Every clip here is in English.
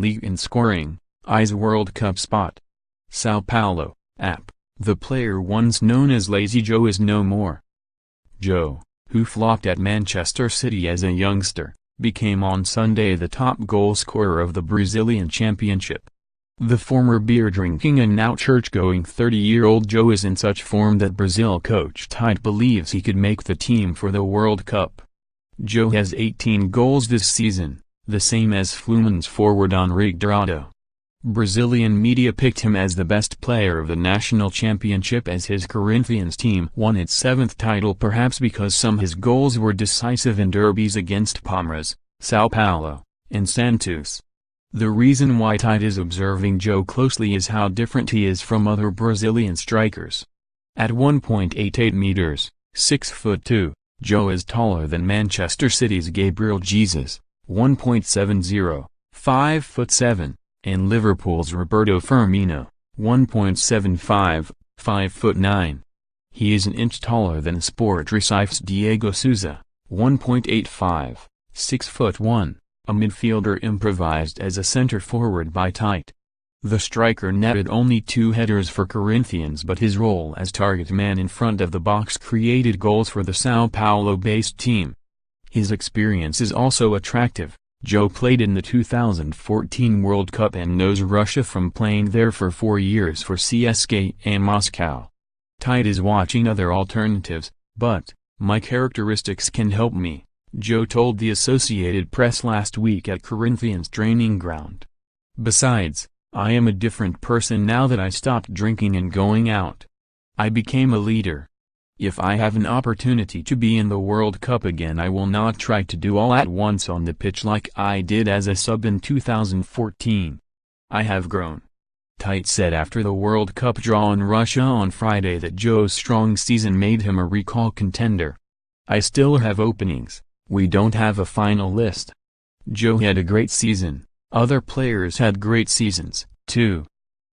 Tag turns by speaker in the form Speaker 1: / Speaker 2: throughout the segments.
Speaker 1: league in scoring, eyes World Cup spot. Sao Paulo, app. The player once known as Lazy Joe is no more. Joe, who flopped at Manchester City as a youngster, became on Sunday the top goal scorer of the Brazilian Championship. The former beer-drinking and now church-going 30-year-old Joe is in such form that Brazil coach Tite believes he could make the team for the World Cup. Joe has 18 goals this season, the same as Fluminense forward Henrique Dourado. Brazilian media picked him as the best player of the national championship as his Corinthians team won its 7th title, perhaps because some of his goals were decisive in derbies against Palmeiras, Sao Paulo, and Santos. The reason why Tite is observing Joe closely is how different he is from other Brazilian strikers. At 1.88 meters, 6'2", Joe is taller than Manchester City's Gabriel Jesus, 1.70, 5'7", and Liverpool's Roberto Firmino, 1.75, 5'9". He is an inch taller than Sport Recife's Diego Souza, 1.85, 6'1", a midfielder improvised as a center forward by Tite. The striker netted only 2 headers for Corinthians, but his role as target man in front of the box created goals for the Sao Paulo-based team. His experience is also attractive. Joe played in the 2014 World Cup and knows Russia from playing there for 4 years for CSKA and Moscow. Tite is watching other alternatives, but, "My characteristics can help me," Joe told the Associated Press last week at Corinthians' training ground. "Besides, I am a different person now that I stopped drinking and going out. I became a leader. If I have an opportunity to be in the World Cup again, I will not try to do all at once on the pitch like I did as a sub in 2014. I have grown." Tite said after the World Cup draw in Russia on Friday that Joe's strong season made him a recall contender. "I still have openings, we don't have a final list." Joe had a great season, other players had great seasons, too.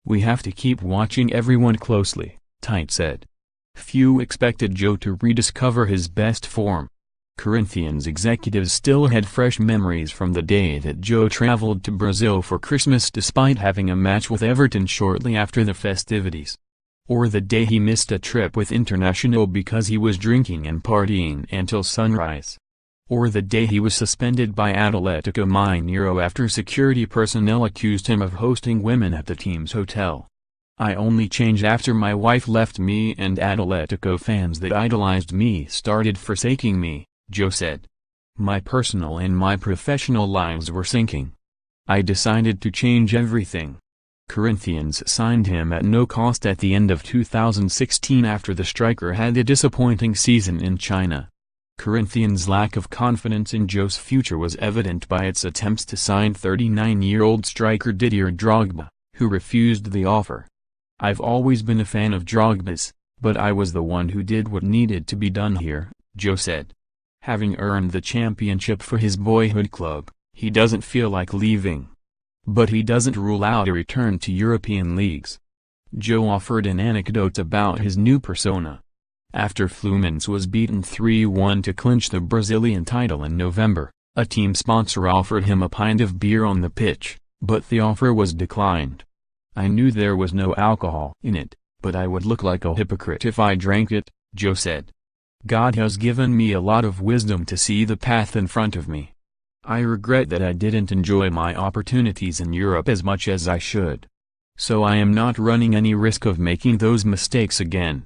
Speaker 1: "We have to keep watching everyone closely," Tite said. Few expected Joe to rediscover his best form. Corinthians executives still had fresh memories from the day that Joe traveled to Brazil for Christmas despite having a match with Everton shortly after the festivities. Or the day he missed a trip with International because he was drinking and partying until sunrise. Or the day he was suspended by Atlético Mineiro after security personnel accused him of hosting women at the team's hotel. "I only changed after my wife left me and Atlético fans that idolized me started forsaking me," Joe said. "My personal and my professional lives were sinking. I decided to change everything." Corinthians signed him at no cost at the end of 2016 after the striker had a disappointing season in China. Corinthians' lack of confidence in Joe's future was evident by its attempts to sign 39-year-old striker Didier Drogba, who refused the offer. "I've always been a fan of Drogba's, but I was the one who did what needed to be done here," Joe said. Having earned the championship for his boyhood club, he doesn't feel like leaving. But he doesn't rule out a return to European leagues. Joe offered an anecdote about his new persona. After Fluminense was beaten 3-1 to clinch the Brazilian title in November, a team sponsor offered him a pint of beer on the pitch, but the offer was declined. "I knew there was no alcohol in it, but I would look like a hypocrite if I drank it," Joe said. "God has given me a lot of wisdom to see the path in front of me. I regret that I didn't enjoy my opportunities in Europe as much as I should. So I am not running any risk of making those mistakes again."